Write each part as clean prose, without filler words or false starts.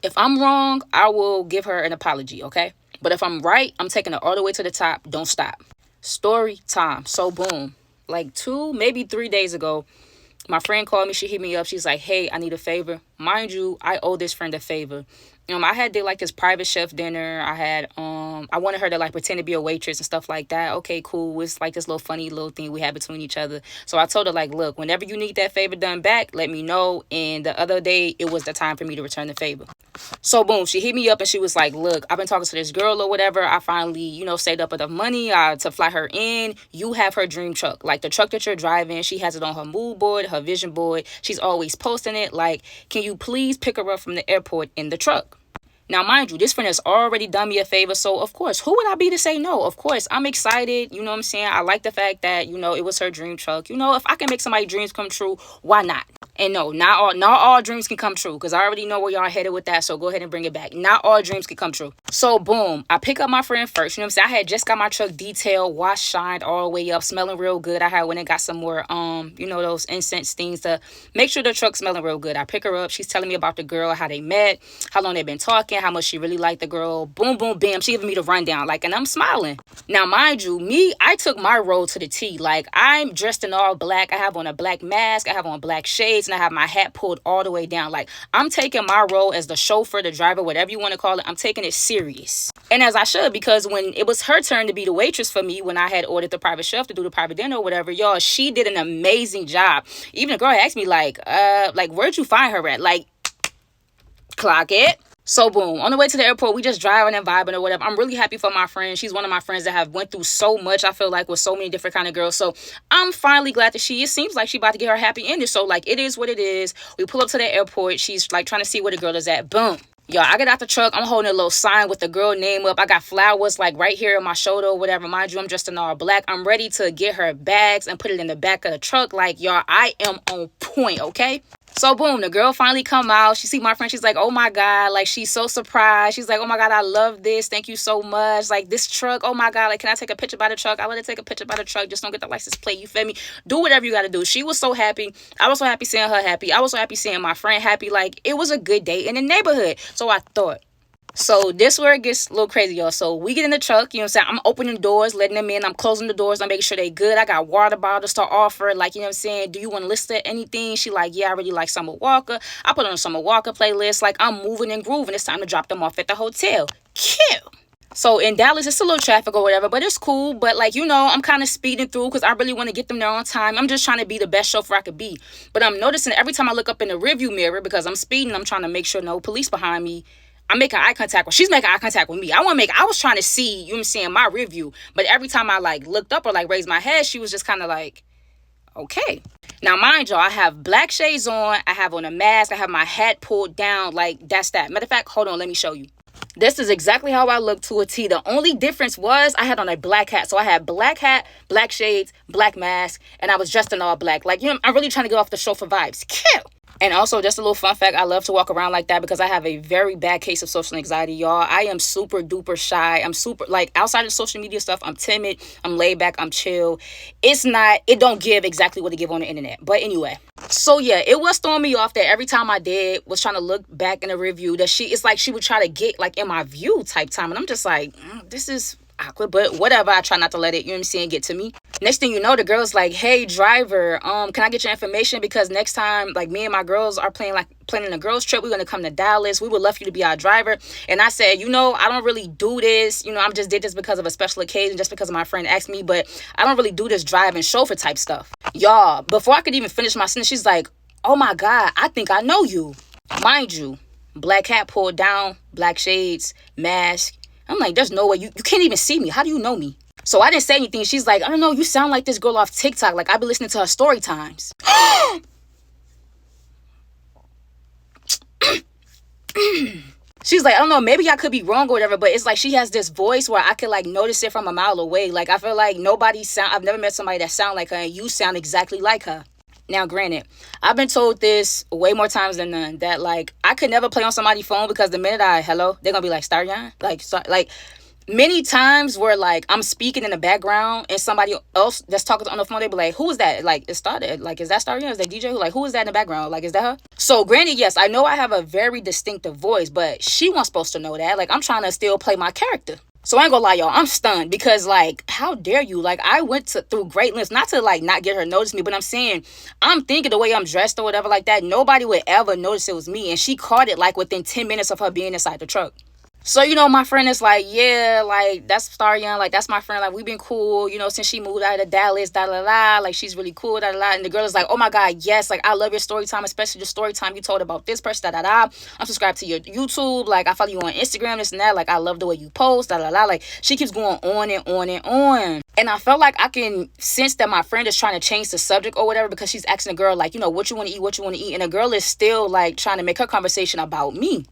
If I'm wrong, I will give her an apology, okay? But if I'm right, I'm taking it all the way to the top. Don't stop. Story time. So boom. Like 2, maybe 3 days ago, my friend called me. She hit me up. She's like, hey, I need a favor. Mind you, I owe this friend a favor. I had did like this private chef dinner. I wanted her to like pretend to be a waitress and stuff like that. Okay, cool. It's like this little funny little thing we had between each other. So I told her like, look, whenever you need that favor done back, let me know. And the other day, it was the time for me to return the favor. So boom, she hit me up and she was like, look, I've been talking to this girl or whatever. I finally, saved up enough money to fly her in. You have her dream truck, like the truck that you're driving. She has it on her mood board, her vision board. She's always posting it. Like, can you please pick her up from the airport in the truck? Now, mind you, this friend has already done me a favor. So, of course, who would I be to say no? Of course, I'm excited. You know what I'm saying? I like the fact that, it was her dream truck. If I can make somebody's dreams come true, why not? And no, not all dreams can come true, because I already know where y'all headed with that. So go ahead and bring it back. Not all dreams can come true. So boom, I pick up my friend first. You know what I'm saying? I had just got my truck detailed, washed, shined all the way up, smelling real good. I had went and got some more, those incense things to make sure the truck's smelling real good. I pick her up. She's telling me about the girl, how they met, how long they've been talking, how much she really liked the girl. Boom, boom, bam. She giving me the rundown, and I'm smiling. Now, mind you, I took my role to the T. Like, I'm dressed in all black. I have on a black mask. I have on black shades, and I have my hat pulled all the way down. Like, I'm taking my role as the chauffeur, the driver, whatever you want to call it. I'm taking it serious. And as I should, because when it was her turn to be the waitress for me, when I had ordered the private chef to do the private dinner or whatever, y'all, she did an amazing job. Even the girl asked me, where'd you find her at? Like, clock it. So boom, on the way to the airport, we just driving and vibing or whatever. I'm really happy for my friend. She's one of my friends that have went through so much, I feel like, with so many different kind of girls. So I'm finally glad that it seems like she about to get her happy ending. So it is what it is. We pull up to the airport. She's trying to see where the girl is at. Boom. Y'all, I get out the truck. I'm holding a little sign with the girl name up. I got flowers right here on my shoulder or whatever. Mind you, I'm dressed in all black. I'm ready to get her bags and put it in the back of the truck. Y'all, I am on point, okay? So boom, the girl finally come out. She see my friend. She's like, oh my God. She's so surprised. She's like, oh my God, I love this. Thank you so much. This truck. Oh my God. Can I take a picture by the truck? I let her take a picture by the truck. Just don't get the license plate. You feel me? Do whatever you got to do. She was so happy. I was so happy seeing her happy. I was so happy seeing my friend happy. It was a good day in the neighborhood. So I thought. So this where it gets a little crazy, y'all. So we get in the truck, you know what I'm saying? I'm opening doors, letting them in. I'm closing the doors. I'm making sure they good. I got water bottles to offer. You know what I'm saying? Do you want to listen to anything? She yeah, I really like Summer Walker. I put on a Summer Walker playlist. I'm moving and grooving. It's time to drop them off at the hotel. Cute. So in Dallas, it's a little traffic or whatever, but it's cool. But I'm kind of speeding through because I really want to get them there on time. I'm just trying to be the best chauffeur I could be. But I'm noticing every time I look up in the rearview mirror, because I'm speeding, I'm trying to make sure no police behind me. I'm making eye contact with, she's making eye contact with me. I was trying to see, you know what I'm saying, my review. But every time I looked up or raised my head, she was just kind of okay. Now, mind y'all, I have black shades on. I have on a mask. I have my hat pulled down. That's that. Matter of fact, hold on, let me show you. This is exactly how I look to a T. The only difference was I had on a black hat. So I had black hat, black shades, black mask, and I was dressed in all black. I'm really trying to get off the chauffeur vibes. Cute. And also, just a little fun fact, I love to walk around like that because I have a very bad case of social anxiety, y'all. I am super duper shy. I'm super, outside of social media stuff, I'm timid, I'm laid back, I'm chill. It don't give exactly what it give on the internet. But anyway, so yeah, it was throwing me off that every time I was trying to look back in the review, that she would try to get in my view type time. And I'm just this is awkward, but whatever. I try not to let it, you know what I'm saying, get to me. Next thing you know, the girl's like, hey, driver, can I get your information? Because next time, me and my girls are planning a girls trip. We're going to come to Dallas. We would love for you to be our driver. And I said, I don't really do this. I just did this because of a special occasion, just because my friend asked me, but I don't really do this driving chauffeur type stuff. Y'all, before I could even finish my sentence, she's like, oh my God, I think I know you. Mind you, black hat pulled down, black shades, mask. I'm like, there's no way. You can't even see me. How do you know me? So I didn't say anything. She's like, I don't know. You sound like this girl off TikTok. I've been listening to her story times. She's like, I don't know. Maybe I could be wrong or whatever. But it's she has this voice where I could notice it from a mile away. I feel like I've never met somebody that sound like her. And you sound exactly like her. Now, granted, I've been told this way more times than none, that I could never play on somebody's phone because the minute they're gonna be like, Starion, many times where like I'm speaking in the background and somebody else that's talking on the phone, they be like, who is that? Like, it started. Like, is that starting? Is that DJ? Like, who is that in the background? Like, is that her? So granted, yes, I know I have a very distinctive voice, but she wasn't supposed to know that. Like, I'm trying to still play my character. So I ain't gonna lie, y'all, I'm stunned because, like, how dare you? Like, I went through great lengths, not to, like, not get her to notice me, but I'm saying, I'm thinking the way I'm dressed or whatever like that, nobody would ever notice it was me. And she caught it, like, within 10 minutes of her being inside the truck. So, you know, my friend is like, yeah, like, that's Starion, like, that's my friend, like, we've been cool, you know, since she moved out of Dallas, da-da-da, like, she's really cool, da-da-da, and the girl is like, oh my God, yes, like, I love your story time, especially the story time you told about this person, da-da-da, I'm subscribed to your YouTube, like, I follow you on Instagram, this and that, like, I love the way you post, da-da-da, like, she keeps going on and on and on, and I felt like I can sense that my friend is trying to change the subject or whatever, because she's asking the girl, like, you know, what you want to eat, and the girl is still, like, trying to make her conversation about me.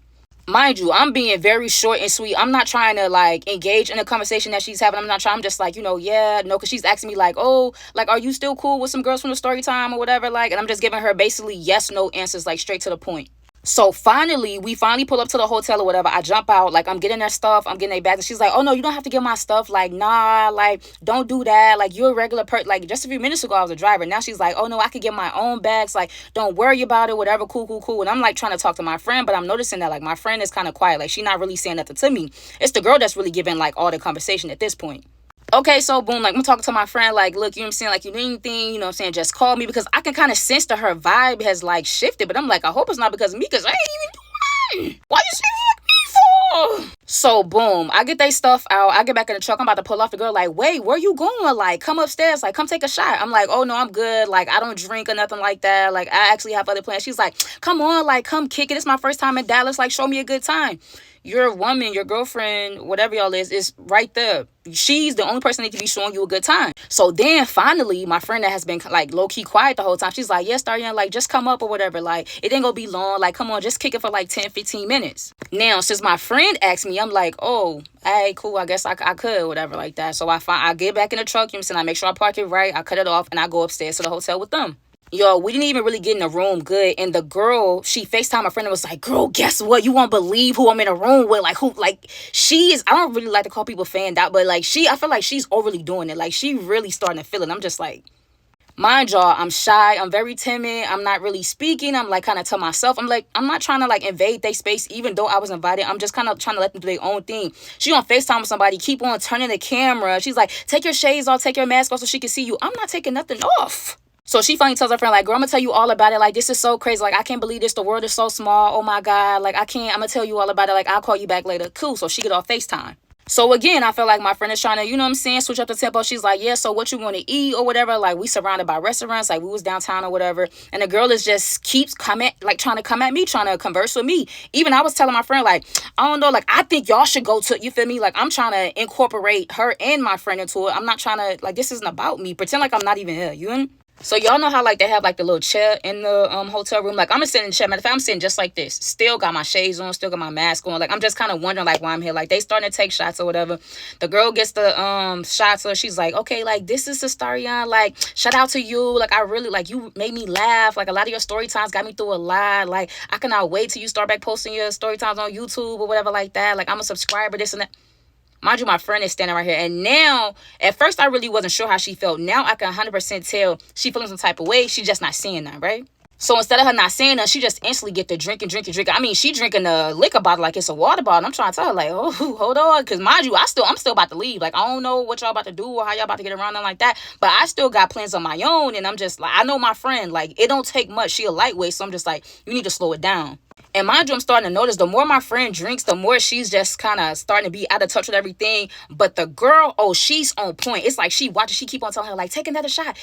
Mind you, I'm being very short and sweet. I'm not trying to, like, engage in a conversation that she's having. I'm just like, you know, yeah, no, because she's asking me, like, oh, like, are you still cool with some girls from the story time or whatever, like, and I'm just giving her basically yes, no answers, like, straight to the point. So we finally pull up to the hotel or whatever. I jump out, like, I'm getting their stuff, I'm getting their bags, and she's like, oh no, you don't have to get my stuff, like, nah, like, don't do that, like, you're a regular person. Like, just a few minutes ago I was a driver, now she's like, oh no, I could get my own bags, like, don't worry about it, whatever, cool. And I'm like trying to talk to my friend, but I'm noticing that, like, my friend is kind of quiet, like, she's not really saying nothing to me. It's the girl that's really giving, like, all the conversation at this point. Okay, so boom, like, I'm talking to my friend, like, look, you know what I'm saying, like, you need anything, you know what I'm saying, just call me, because I can kind of sense that her vibe has, like, shifted, but I'm like, I hope it's not because of me, because I ain't even doing. Why you saying like me for? So boom, I get they stuff out, I get back in the truck, I'm about to pull off, the girl like, wait, where you going? Like, come upstairs, like, come take a shot. I'm like, oh no, I'm good, like, I don't drink or nothing like that, like, I actually have other plans. She's like, come on, like, come kick it, it's my first time in Dallas, like, show me a good time. Your woman, your girlfriend, whatever y'all is right there. She's the only person that can be showing you a good time. So then finally, my friend that has been, like, low-key quiet the whole time, she's like, yes, Darian, like, just come up or whatever. Like, it ain't gonna be long. Like, come on, just kick it for like 10, 15 minutes. Now, since my friend asked me, I'm like, oh, hey, cool, I guess I could, whatever like that. So I get back in the truck, you know what I'm saying? I make sure I park it right. I cut it off and I go upstairs to the hotel with them. Yo, we didn't even really get in the room good. And the girl, she FaceTimed my friend and was like, girl, guess what? You won't believe who I'm in a room with. Like, who, like, she is, I don't really like to call people fanned out, but, like, I feel like she's overly doing it. Like, she really starting to feel it. I'm just like, mind y'all, I'm shy. I'm very timid. I'm not really speaking. I'm, like, kind of to myself. I'm like, I'm not trying to, like, invade their space, even though I was invited. I'm just kind of trying to let them do their own thing. She on FaceTime with somebody, keep on turning the camera. She's like, take your shades off, take your mask off so she can see you. I'm not taking nothing off. So she finally tells her friend, like, girl, I'm gonna tell you all about it. Like, this is so crazy. Like, I can't believe this. The world is so small. Oh my God. Like, I'm gonna tell you all about it. Like, I'll call you back later. Cool. So she get off FaceTime. So again, I feel like my friend is trying to, you know what I'm saying, switch up the tempo. She's like, yeah, so what you want to eat or whatever? Like, we surrounded by restaurants. Like, we was downtown or whatever. And the girl is just keeps trying to come at me, trying to converse with me. Even I was telling my friend, like, I don't know, like, I think y'all should go to, you feel me? Like, I'm trying to incorporate her and my friend into it. I'm not trying to, like, this isn't about me. Pretend like I'm not even here. You know? So y'all know how, like, they have, like, the little chair in the hotel room. Like, I'm gonna sit in the chair. Matter of fact, I'm sitting just like this. Still got my shades on. Still got my mask on. Like, I'm just kind of wondering, like, why I'm here. Like, they starting to take shots or whatever. The girl gets the shots. So she's like, okay, like, this is Starion. Like, shout out to you. Like, I really, like, you made me laugh. Like, a lot of your story times got me through a lot. Like, I cannot wait till you start back posting your story times on YouTube or whatever like that. Like, I'm a subscriber, this and that. Mind you, my friend is standing right here. And now, at first, I really wasn't sure how she felt. Now, I can 100% tell she feeling some type of way. She just not saying that, right? So, instead of her not saying that, she just instantly get to drinking. I mean, she drinking a liquor bottle like it's a water bottle. I'm trying to tell her, like, oh, hold on. Because, mind you, I'm still about to leave. Like, I don't know what y'all about to do or how y'all about to get around and like that. But I still got plans on my own. And I'm just like, I know my friend. Like, it don't take much. She a lightweight. So, I'm just like, you need to slow it down. And mind you, I'm starting to notice the more my friend drinks, the more she's just kind of starting to be out of touch with everything. But the girl, oh, she's on point. It's like she watches, she keep on telling her, like, take another shot.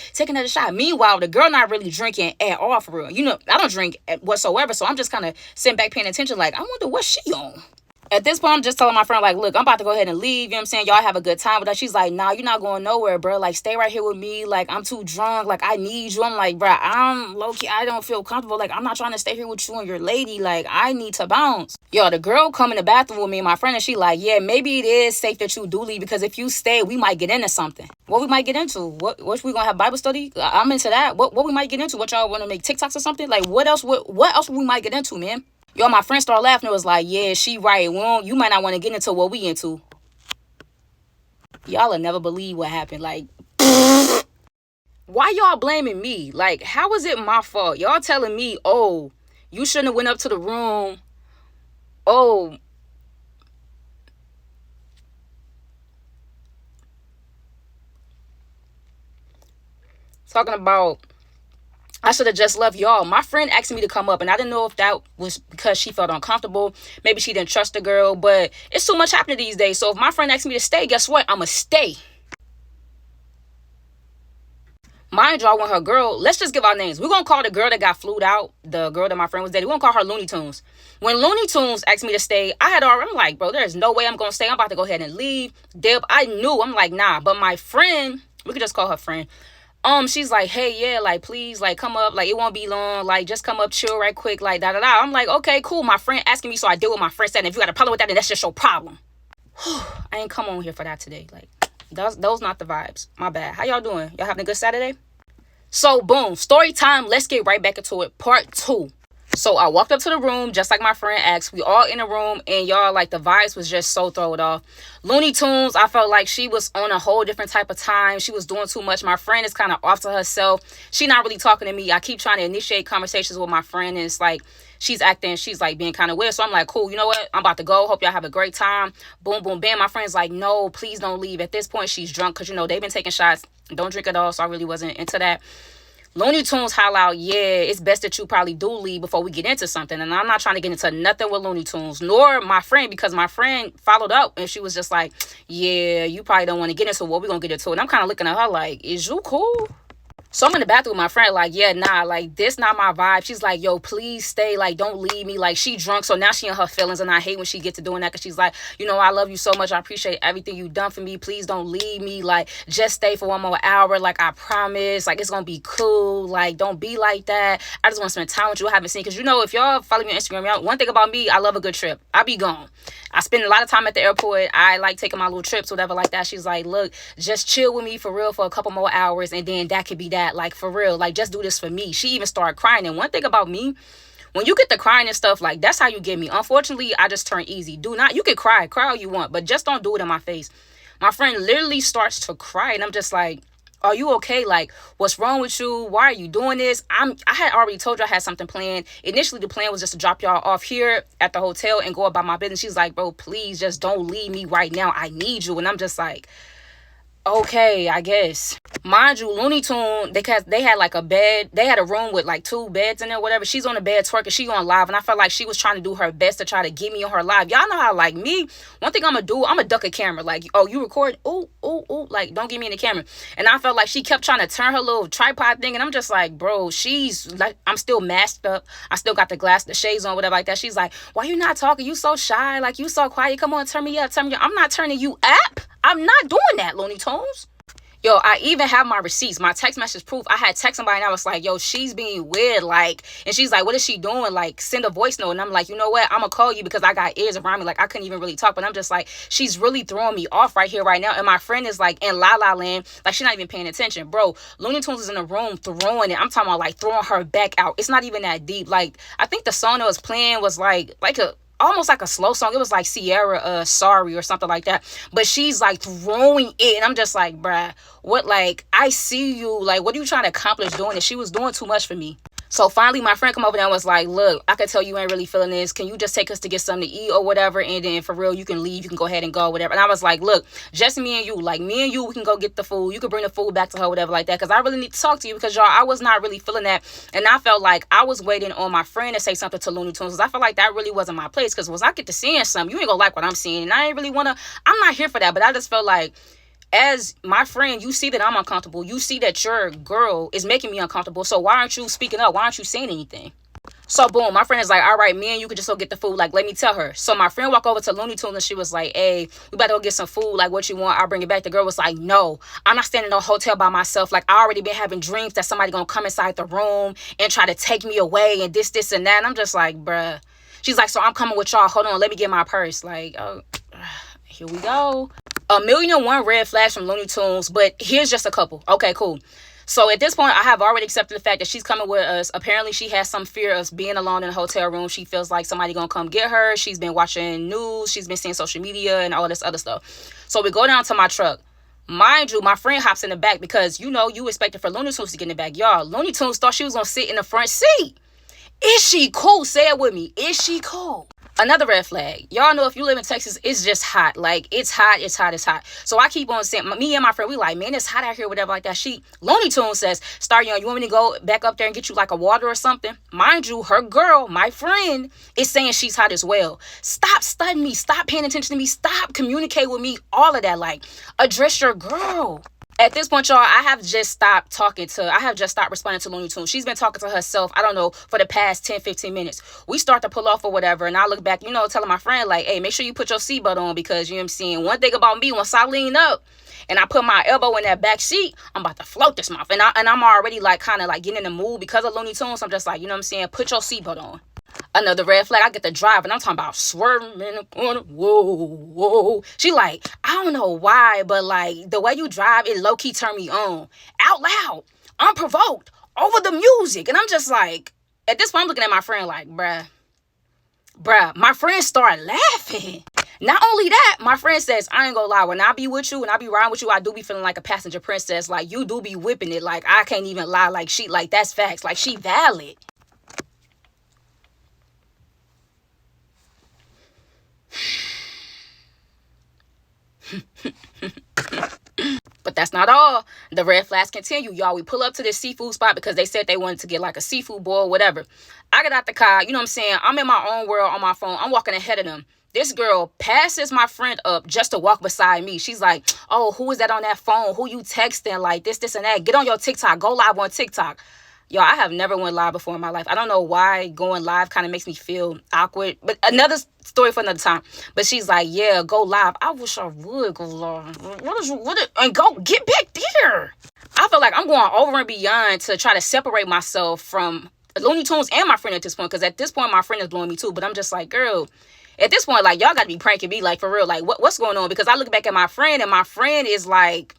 Meanwhile, the girl not really drinking at all for real. You know, I don't drink whatsoever. So I'm just kind of sitting back paying attention like, I wonder what she on. At this point, I'm just telling my friend, like, look, I'm about to go ahead and leave. You know what I'm saying? Y'all have a good time with her. She's like, nah, you're not going nowhere, bro. Like, stay right here with me. Like, I'm too drunk. Like, I need you. I'm like, bro, I'm low-key. I don't feel comfortable. Like, I'm not trying to stay here with you and your lady. Like, I need to bounce. Yo, the girl come in the bathroom with me and my friend, and she like, yeah, maybe it is safe that you do leave because if you stay, we might get into something. What we might get into? What we gonna have Bible study? I'm into that. What we might get into? What y'all want to make TikToks or something? Like, what else we might get into, man? Yo, my friend started laughing. It was like, yeah, she right. You might not want to get into what we into. Y'all will never believe what happened. Like, why y'all blaming me? Like, how is it my fault? Y'all telling me, oh, you shouldn't have went up to the room. Oh, talking about I should have just left y'all. My friend asked me to come up, and I didn't know if that was because she felt uncomfortable. Maybe she didn't trust the girl, but it's too much happening these days. So if my friend asked me to stay, guess what? I'ma stay. Mind y'all, when her girl, let's just give our names. We're going to call the girl that got flued out, the girl that my friend was dating, we're going to call her Looney Tunes. When Looney Tunes asked me to stay, I'm like, bro, there's no way I'm going to stay. I'm about to go ahead and leave. Deb, I knew. I'm like, nah. But my friend, we could just call her friend. She's like, hey, yeah, like, please, like, come up. Like, it won't be long. Like, just come up, chill right quick. Like, da-da-da. I'm like, okay, cool. My friend asking me, so I deal with my friend said, if you got a problem with that, then that's just your problem. I ain't come on here for that today. Like, those not the vibes. My bad. How y'all doing? Y'all having a good Saturday? So, boom, story time. Let's get right back into it. Part 2. So, I walked up to the room, just like my friend asked. We all in the room, and y'all, like, the vibes was just so thrown off. Looney Tunes, I felt like she was on a whole different type of time. She was doing too much. My friend is kind of off to herself. She not really talking to me. I keep trying to initiate conversations with my friend, and it's like, she's like being kind of weird. So I'm like, cool, you know what? I'm about to go. Hope y'all have a great time. Boom, boom, bam. My friend's like, no, please don't leave. At this point, she's drunk because, you know, they've been taking shots. Don't drink at all. So I really wasn't into that. Looney Tunes holler out, yeah, it's best that you probably do leave before we get into something. And I'm not trying to get into nothing with Looney Tunes, nor my friend, because my friend followed up and she was just like, yeah, you probably don't want to get into what we're going to get into. And I'm kind of looking at her like, is you cool? So I'm in the bathroom with my friend, like, yeah, nah, like, this not my vibe. She's like, yo, please stay, like, don't leave me. Like, she drunk, so now she in her feelings, and I hate when she get to doing that, because she's like, you know, I love you so much. I appreciate everything you done for me. Please don't leave me. Like, just stay for one more hour. Like, I promise. Like, it's gonna be cool. Like, don't be like that. I just want to spend time with you. I haven't seen, because, you know, if y'all follow me on Instagram, y'all, one thing about me, I love a good trip. I be gone. I spend a lot of time at the airport. I like taking my little trips, whatever like that. She's like, look, just chill with me for real for a couple more hours, and then that could be that. Like, for real. Like, just do this for me. She even started crying. And one thing about me, when you get the crying and stuff, like, that's how you get me. Unfortunately, I just turn easy. You can cry all you want, but just don't do it in my face. My friend literally starts to cry, and I'm just like, are you okay? Like, what's wrong with you? Why are you doing this? I had already told you I had something planned. Initially, the plan was just to drop y'all off here at the hotel and go about my business. She's like, bro, please just don't leave me right now. I need you. And I'm just like, okay, I guess. Mind you, Looney Tune, they had like a bed. They had a room with like 2 beds in there, whatever. She's on the bed twerking. She on live. And I felt like she was trying to do her best to try to get me on her live. Y'all know how, like, me, one thing I'm going to do, I'm going to duck a camera. Like, oh, you record? Ooh, ooh, ooh. Like, don't get me in the camera. And I felt like she kept trying to turn her little tripod thing. And I'm just like, bro, she's like, I'm still masked up. I still got the shades on, whatever like that. She's like, why you not talking? You so shy. Like, you so quiet. Come on, turn me up. I'm not turning you up. I'm not doing that, Looney Tunes. Yo, I even have my receipts, my text message proof. I had text somebody and I was like, yo, she's being weird. Like, and she's like, what is she doing? Like, send a voice note. And I'm like, you know what? I'm going to call you because I got ears around me. Like, I couldn't even really talk. But I'm just like, she's really throwing me off right here, right now. And my friend is like in La La Land. Like, she's not even paying attention. Bro, Looney Tunes is in the room throwing it. I'm talking about like throwing her back out. It's not even that deep. Like, I think the song that was playing was like a almost like a slow song. It was like Sierra, Sorry or something like that. But she's like throwing it. And I'm just like, bruh, what? Like, I see you. Like, what are you trying to accomplish doing this? She was doing too much for me. So finally, my friend come over there and was like, look, I can tell you ain't really feeling this. Can you just take us to get something to eat or whatever? And then for real, you can leave. You can go ahead and go, whatever. And I was like, look, just me and you. Like, me and you, we can go get the food. You can bring the food back to her, whatever like that. Because I really need to talk to you because, y'all, I was not really feeling that. And I felt like I was waiting on my friend to say something to Looney Tunes. Because I felt like that really wasn't my place. Because once I get to seeing something, you ain't going to like what I'm seeing. And I ain't really want to, I'm not here for that. But I just felt like, as my friend, you see that I'm uncomfortable. You see that your girl is making me uncomfortable. So why aren't you speaking up? Why aren't you saying anything? So boom, my friend is like, all right, me and you can just go get the food. Like, let me tell her. So my friend walked over to Looney Tunes and she was like, hey, we better go get some food. Like, what you want? I'll bring it back. The girl was like, no, I'm not staying in no hotel by myself. Like, I already been having dreams that somebody gonna come inside the room and try to take me away and this, and that. And I'm just like, bruh. She's like, so I'm coming with y'all. Hold on, let me get my purse. Like, oh, here we go. 1,000,001 red flags from Looney Tunes, but here's just a couple. Okay, cool. So at this point, I have already accepted the fact that she's coming with us. Apparently, she has some fear of being alone in a hotel room. She feels like somebody gonna come get her. She's been watching news. She's been seeing social media and all this other stuff. So we go down to my truck. Mind you, my friend hops in the back because, you expected for Looney Tunes to get in the back. Y'all, Looney Tunes thought she was going to sit in the front seat. Is she cool? Say it with me. Is she cool? Another red flag. Y'all know if you live in Texas, it's just hot. Like, it's hot, it's hot, it's hot. So I keep on saying, me and my friend, we like, man, it's hot out here, whatever like that. Looney Tunes says, Star Young, you want me to go back up there and get you like a water or something? Mind you, her girl, my friend, is saying she's hot as well. Stop studying me. Stop paying attention to me. Stop communicating with me. All of that. Like, address your girl. At this point, y'all, I have just stopped responding to Looney Tunes. She's been talking to herself, I don't know, for the past 10, 15 minutes. We start to pull off or whatever, and I look back, telling my friend, like, hey, make sure you put your seatbelt on because, you know what I'm saying, one thing about me, once I lean up and I put my elbow in that back seat, I'm about to float this mouth. And I'm already, like, kind of, like, getting in the mood because of Looney Tunes. I'm just like, you know what I'm saying, put your seatbelt on. Another red flag, I get to drive, and I'm talking about swerving in the corner. Whoa. She like, I don't know why, but like the way you drive, it low-key turned me on. Out loud, unprovoked, over the music. And I'm just like, at this point, I'm looking at my friend like, bruh. My friend started laughing. Not only that, my friend says, I ain't gonna lie, when I be with you, when I be riding with you, I do be feeling like a passenger princess. Like, you do be whipping it. Like, I can't even lie. Like, that's facts. Like, she valid. But that's not all. The red flags continue, y'all. We pull up to this seafood spot because they said they wanted to get like a seafood boil, whatever. I get out the car, you know what I'm saying? I'm in my own world on my phone. I'm walking ahead of them. This girl passes my friend up just to walk beside me. She's like, oh, who is that on that phone? Who you texting? Like this, and that. Get on your TikTok. Go live on TikTok. Y'all, I have never went live before in my life. I don't know why going live kind of makes me feel awkward. But another story for another time. But she's like, yeah, go live. I wish I would go live. And go get back there. I feel like I'm going over and beyond to try to separate myself from Looney Tunes and my friend at this point. Because at this point, my friend is blowing me too. But I'm just like, girl, at this point, like, y'all got to be pranking me. Like, for real. Like, what's going on? Because I look back at my friend and my friend is like,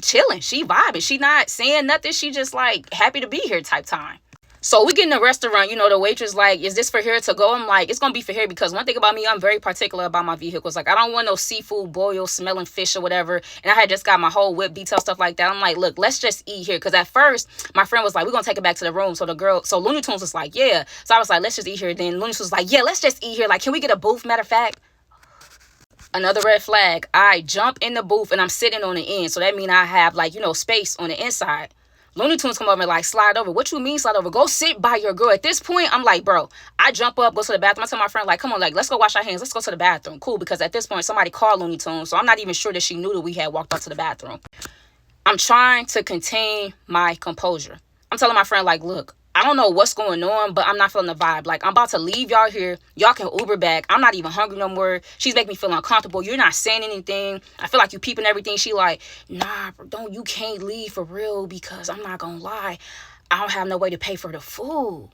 chilling, she vibing, she not saying nothing, she just like happy to be here type time. So we get in the restaurant, the waitress like, is this for here to go? I'm like, it's gonna be for here because one thing about me, I'm very particular about my vehicles. Like, I don't want no seafood boil smelling fish or whatever. And I had just got my whole whip detail stuff like that. I'm like, look, let's just eat here. Because at first my friend was like, we're gonna take it back to the room. So Looney Tunes was like, yeah. So I was like, let's just eat here. Then Looney Tunes was like, yeah, let's just eat here. Like, can we get a booth, matter of fact? Another red flag. I jump in the booth and I'm sitting on the end. So that means I have like, space on the inside. Looney Tunes come over and like slide over. What you mean slide over? Go sit by your girl. At this point, I'm like, bro, I jump up, go to the bathroom. I tell my friend like, come on, like, let's go wash our hands. Let's go to the bathroom. Cool. Because at this point, somebody called Looney Tunes. So I'm not even sure that she knew that we had walked up to the bathroom. I'm trying to contain my composure. I'm telling my friend like, look, I don't know what's going on, but I'm not feeling the vibe. Like, I'm about to leave y'all here. Y'all can Uber back. I'm not even hungry no more. She's making me feel uncomfortable. You're not saying anything. I feel like you peeping everything. She like, nah, bro, you can't leave for real because I'm not gonna lie, I don't have no way to pay for the food.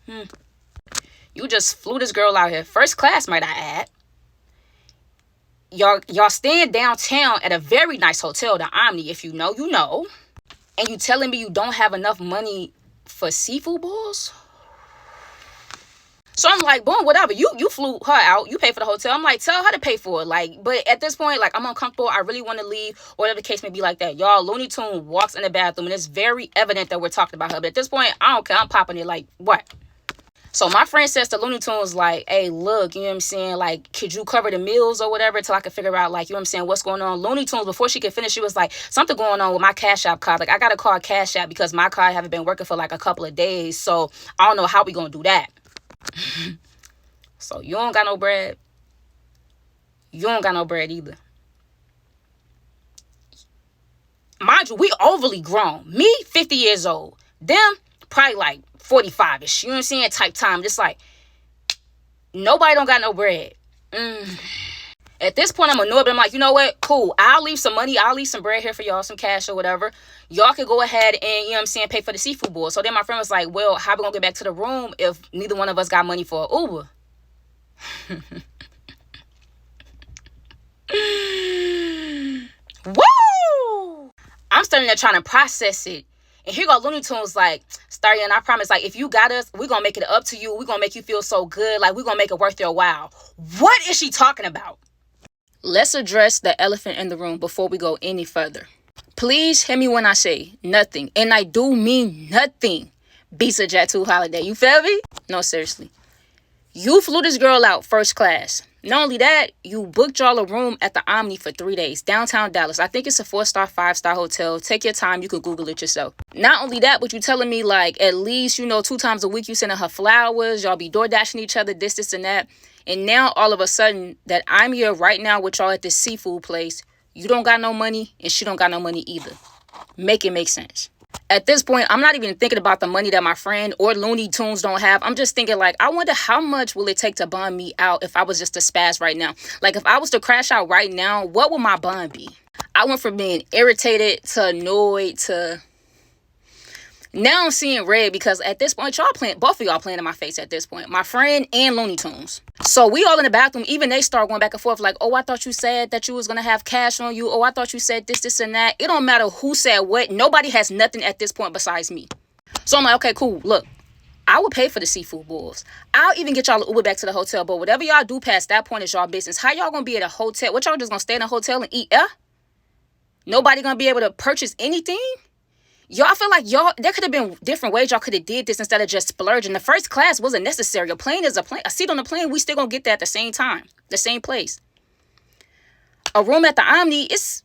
You just flew this girl out here. First class, might I add. Y'all staying downtown at a very nice hotel, the Omni. If you know, you know. And you telling me you don't have enough money for seafood boils? So I'm like, boom, whatever. You flew her out. You paid for the hotel. I'm like, tell her to pay for it. Like, but at this point, like, I'm uncomfortable. I really want to leave. Whatever the case may be like that. Y'all, Looney Tunes walks in the bathroom. And it's very evident that we're talking about her. But at this point, I don't care. I'm popping it like, what? So my friend says to Looney Tunes, like, hey, look, you know what I'm saying? Like, could you cover the meals or whatever till I can figure out, like, you know what I'm saying, what's going on? Looney Tunes, before she could finish, she was like, something going on with my Cash App card. Like, I got to call Cash App because my card haven't been working for, like, a couple of days. So I don't know how we going to do that. So you don't got no bread. You don't got no bread either. Mind you, we overly grown. Me, 50 years old. Them, probably like 45-ish, you know what I'm saying, type time. Just like, nobody don't got no bread. At this point, I'm annoyed, but I'm like, you know what, cool, I'll leave some money, I'll leave some bread here for y'all, some cash or whatever. Y'all can go ahead and, you know what I'm saying, pay for the seafood bowl. So then my friend was like, well, how we gonna get back to the room if neither one of us got money for an Uber? Woo! I'm starting to try to process it. And here go Looney Tunes like, Starry, and I promise, like, if you got us, we're going to make it up to you. We're going to make you feel so good. Like, we're going to make it worth your while. What is she talking about? Let's address the elephant in the room before we go any further. Please hear me when I say nothing, and I do mean nothing, beats a Jet 2 holiday. You feel me? No, seriously. You flew this girl out first class. Not only that, you booked y'all a room at the Omni for 3 days, downtown Dallas. I think it's a 4-star, 5-star hotel. Take your time. You could Google it yourself. Not only that, but you telling me like at least, 2 times a week you sending her flowers. Y'all be door dashing each other, this, and that. And now all of a sudden that I'm here right now with y'all at this seafood place, you don't got no money and she don't got no money either. Make it make sense. At this point, I'm not even thinking about the money that my friend or Looney Tunes don't have. I'm just thinking like, I wonder how much will it take to bond me out if I was just to spaz right now? Like if I was to crash out right now, what would my bond be? I went from being irritated to annoyed to... Now I'm seeing red because at this point, both of y'all playing in my face at this point. My friend and Looney Tunes. So we all in the bathroom. Even they start going back and forth like, oh, I thought you said that you was going to have cash on you. Oh, I thought you said this, and that. It don't matter who said what. Nobody has nothing at this point besides me. So I'm like, okay, cool. Look, I will pay for the seafood bowls. I'll even get y'all an Uber back to the hotel. But whatever y'all do past that point is y'all business. How y'all going to be at a hotel? What y'all just going to stay in a hotel and eat? Nobody going to be able to purchase anything? Y'all feel like there could have been different ways y'all could have did this instead of just splurging. The first class wasn't necessary. A plane is a plane. A seat on the plane, we still gonna get that at the same time. The same place. A room at the Omni, it's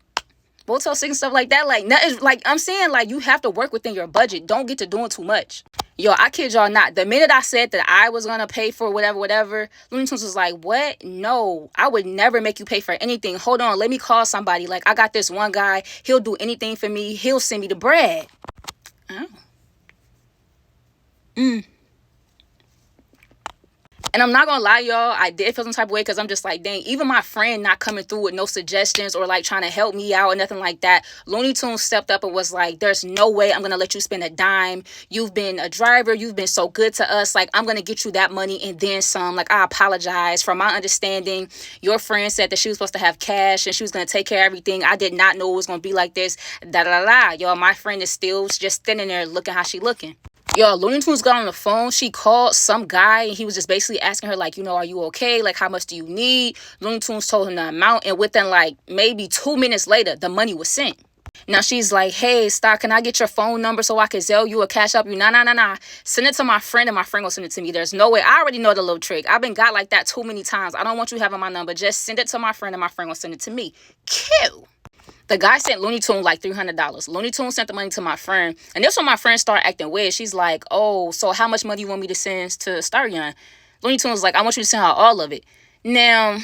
Motel 6 and stuff like that. Like, nothing, like I'm saying, like, you have to work within your budget. Don't get to doing too much. Yo, I kid y'all not. The minute I said that I was gonna pay for whatever, Looney Tunes was like, what? No, I would never make you pay for anything. Hold on, let me call somebody. Like, I got this one guy. He'll do anything for me. He'll send me the bread. Oh. And I'm not gonna lie, y'all, I did feel some type of way because I'm just like, dang, even my friend not coming through with no suggestions or like trying to help me out or nothing like that. Looney Tunes stepped up and was like, there's no way I'm gonna let you spend a dime. You've been a driver. You've been so good to us. Like, I'm gonna get you that money and then some. Like, I apologize. From my understanding, your friend said that she was supposed to have cash and she was gonna take care of everything. I did not know it was gonna be like this. Y'all, my friend is still just standing there looking how she looking. Yo, Looney Tunes got on the phone. She called some guy and he was just basically asking her like, are you okay? Like, how much do you need? Looney Tunes told him the amount, and within like maybe 2 minutes later, the money was sent. Now she's like, hey, Star, can I get your phone number so I can Zelle you or cash up you? Nah. Send it to my friend and my friend will send it to me. There's no way. I already know the little trick. I've been got like that too many times. I don't want you having my number. Just send it to my friend and my friend will send it to me. Cute. The guy sent Looney Tunes like $300. Looney Tunes sent the money to my friend. And this when my friend started acting weird. She's like, oh, so how much money you want me to send to Starion? Looney Tunes was like, I want you to send her all of it. Now,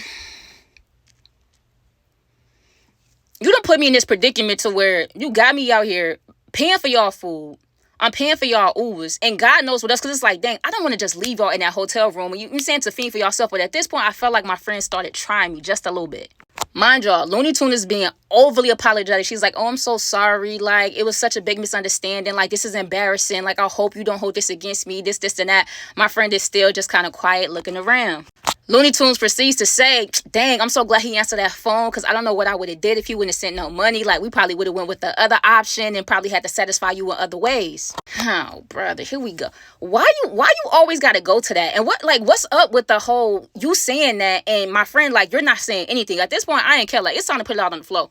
you done put me in this predicament to where you got me out here paying for y'all food. I'm paying for y'all Ubers. And God knows what else. Because it's like, dang, I don't want to just leave y'all in that hotel room. And you're saying to fend for yourself. But at this point, I felt like my friend started trying me just a little bit. Mind y'all, Looney Tunes is being overly apologetic. She's like, oh, I'm so sorry. Like, it was such a big misunderstanding. Like, this is embarrassing. Like, I hope you don't hold this against me. This, and that. My friend is still just kind of quiet looking around. Looney Tunes proceeds to say, dang, I'm so glad he answered that phone because I don't know what I would have did if he wouldn't have sent no money. Like, we probably would have went with the other option and probably had to satisfy you in other ways. Oh, brother, here we go. Why you always got to go to that? And what's up with the whole you saying that and my friend, like, you're not saying anything? At this point, I ain't care. Like, it's time to put it out on the floor.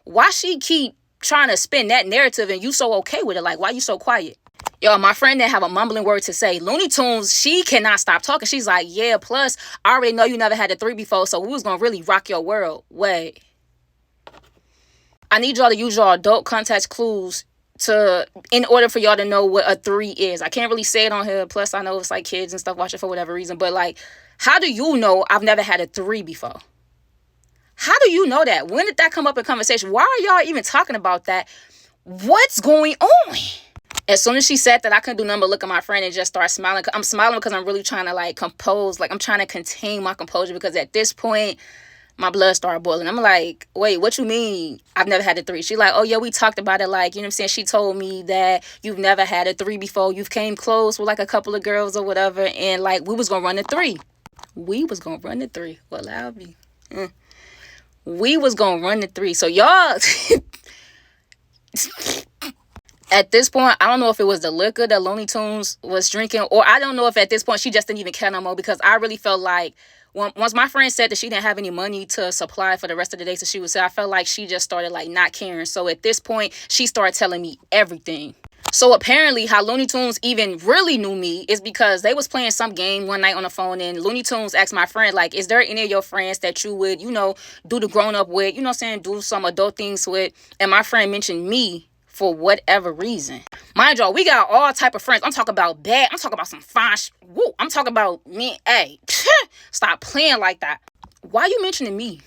Why she keep trying to spin that narrative and you so okay with it? Like, why you so quiet? Yo, my friend didn't have a mumbling word to say. Looney Tunes, she cannot stop talking. She's like, yeah, plus, I already know you never had a 3 before, so we was going to really rock your world. Wait. I need y'all to use your adult context clues in order for y'all to know what a 3 is. I can't really say it on here. Plus, I know it's like kids and stuff watching for whatever reason. But, like, how do you know I've never had a 3 before? How do you know that? When did that come up in conversation? Why are y'all even talking about that? What's going on? As soon as she said that, I couldn't do nothing but look at my friend and just start smiling. I'm smiling because I'm really trying to, like, compose. Like, I'm trying to contain my composure because at this point, my blood started boiling. I'm like, wait, what you mean I've never had a 3? She like, oh, yeah, we talked about it. Like, you know what I'm saying? She told me that you've never had a 3 before. You've came close with, like, a couple of girls or whatever. And, like, we was going to run the 3. We was going to run the 3. Well, I'll be. We was going to run the 3. So, y'all... At this point, I don't know if it was the liquor that Looney Tunes was drinking, or I don't know if at this point she just didn't even care no more, because I really felt like once my friend said that she didn't have any money to supply for the rest of the day, so she would say, I felt like she just started like not caring. So at this point, she started telling me everything. So apparently how Looney Tunes even really knew me is because they was playing some game one night on the phone, and Looney Tunes asked my friend, like, is there any of your friends that you would, do the grown up with, what I'm saying, do some adult things with? And my friend mentioned me for whatever reason. Mind y'all, we got all type of friends. I'm talking about bad. I'm talking about some fine woo. I'm talking about me. Hey, stop playing like that. Why you mentioning me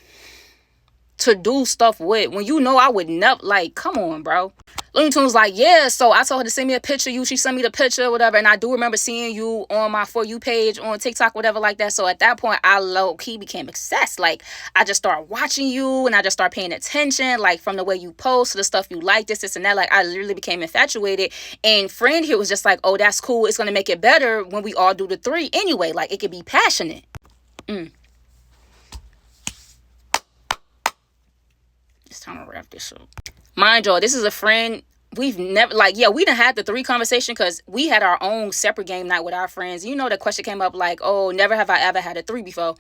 to do stuff with when you know I would never? Like, come on, bro. Looney Tunes like, yeah, so I told her to send me a picture of you. She sent me the picture, whatever. And I do remember seeing you on my For You page on TikTok, whatever like that. So at that point, I low-key became obsessed. Like, I just started watching you, and I just started paying attention, like, from the way you post, to the stuff you like, this, and that. Like, I literally became infatuated. And friend here was just like, oh, that's cool. It's going to make it better when we all do the 3 anyway. Like, it could be passionate. It's time to wrap this up. Mind y'all, this is a friend. We've never, like, yeah, we done had the 3 conversation because we had our own separate game night with our friends. The question came up like, oh, never have I ever had a 3 before.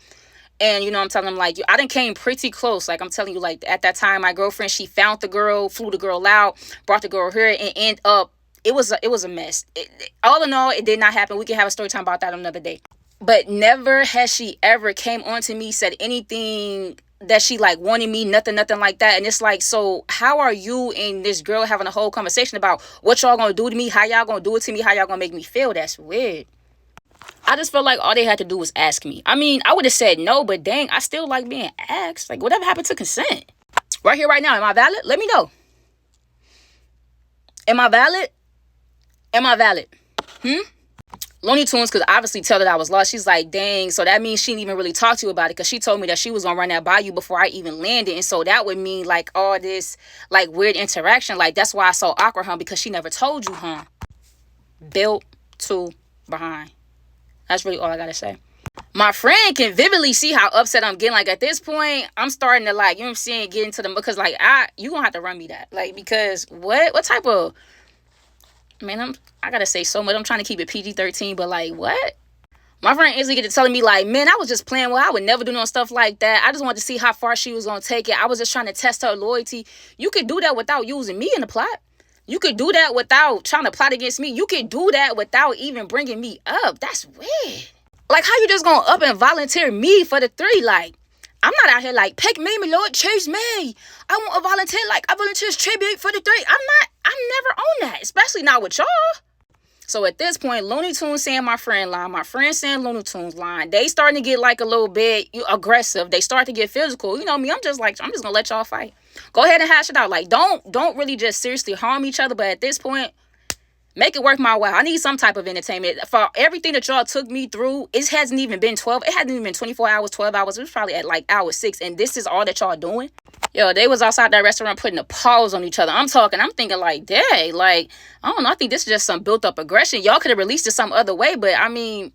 And, I'm telling them, like, I done came pretty close. Like, I'm telling you, like, at that time, my girlfriend, she found the girl, flew the girl out, brought the girl here, and end up, it was a mess. All in all, it did not happen. We can have a story time about that another day. But never has she ever came on to me, said anything that she like wanted me, nothing like that. And it's like, so how are you and this girl having a whole conversation about what y'all gonna do to me, how y'all gonna do it to me, how y'all gonna make me feel? That's weird. I just felt like all they had to do was ask me. I mean, I would have said no, but dang, I still like being asked. Like, whatever happened to consent? Right here, right now, am I valid? Let me know. Am I valid? Looney Tunes could obviously tell that I was lost. She's like, dang, so that means she didn't even really talk to you about it, because she told me that she was going to run that by you before I even landed. And so that would mean, like, all this, like, weird interaction. Like, that's why I so awkward, huh? Because she never told you, huh? Built to behind. That's really all I got to say. My friend can vividly see how upset I'm getting. Like, at this point, I'm starting to, like, get into them, because, like, you going to have to run me that. Like, because what type of... Man, I gotta say so much. I'm trying to keep it PG-13, but like, what? My friend instantly get to telling me like, man, I was just playing. Well, I would never do no stuff like that. I just wanted to see how far she was gonna take it. I was just trying to test her loyalty. You could do that without using me in the plot. You could do that without trying to plot against me. You could do that without even bringing me up. That's weird. Like, how you just gonna up and volunteer me for the 3? Like, I'm not out here like, pick me, my lord, chase me. I want a volunteer, like, I volunteer tribute for the 3. I'm never on that, especially not with y'all. So at this point, Looney Tunes saying my friend line, my friend saying Looney Tunes line. They starting to get like a little bit aggressive. They start to get physical. You know me, I'm just gonna let y'all fight. Go ahead and hash it out. Like, don't really just seriously harm each other. But at this point, make it worth my while. I need some type of entertainment. For everything that y'all took me through, it hasn't even been 12. It hasn't even been 24 hours, 12 hours. It was probably at like hour 6. And this is all that y'all doing? Yo, they was outside that restaurant putting a pause on each other. I'm thinking like, dang, like, I don't know. I think this is just some built up aggression. Y'all could have released it some other way. But I mean,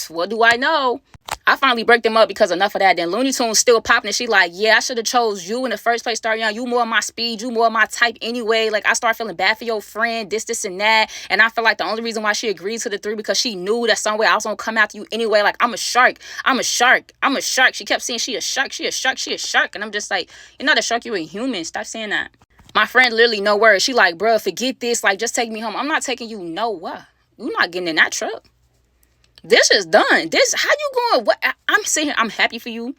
what do I know? I finally break them up because enough of that. Then Looney Tunes still popping, and she like, yeah, I should have chose you in the first place, Starion. You more my speed, you more my type anyway. Like, I start feeling bad for your friend, this and that. And I feel like the only reason why she agreed to the 3 because she knew that some way I was gonna come after you anyway. Like, I'm a shark. She kept saying she a shark. And I'm just like, you're not a shark, you're a human. Stop saying that. My friend literally no words. She like, bro, forget this. Like, just take me home. I'm not taking you nowhere. You're not getting in that truck. This is done. This, how you going? What? I'm sitting here. I'm happy for you.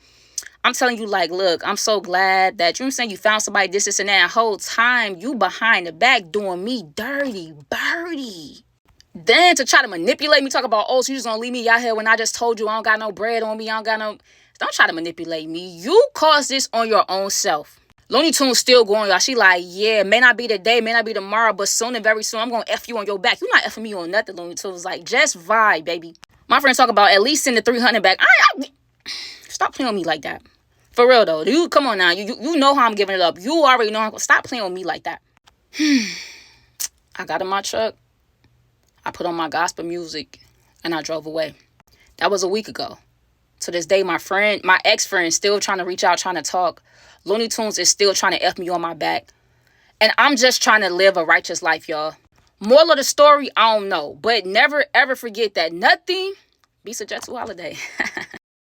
I'm telling you, like, look, I'm so glad that, you found somebody, this and that. Whole time, you behind the back doing me dirty, birdie. Then to try to manipulate me, talk about, oh, so you just gonna leave me out here when I just told you I don't got no bread on me. Don't try to manipulate me. You caused this on your own self. Looney Tunes still going, y'all. She like, yeah, may not be today, may not be tomorrow, but soon and very soon, I'm gonna F you on your back. You're not Fing me on nothing, Looney Tunes. Like, just vibe, baby. My friend talk about at least send the 300 back. Stop playing on me like that. For real though, you come on now. You know how I'm giving it up. You already know. Stop playing on me like that. I got in my truck. I put on my gospel music, and I drove away. That was a week ago. To this day, my ex-friend, still trying to reach out, trying to talk. Looney Tunes is still trying to F me on my back, and I'm just trying to live a righteous life, y'all. Moral of the story, I don't know. But never, ever forget that nothing beats a Jet 2 holiday.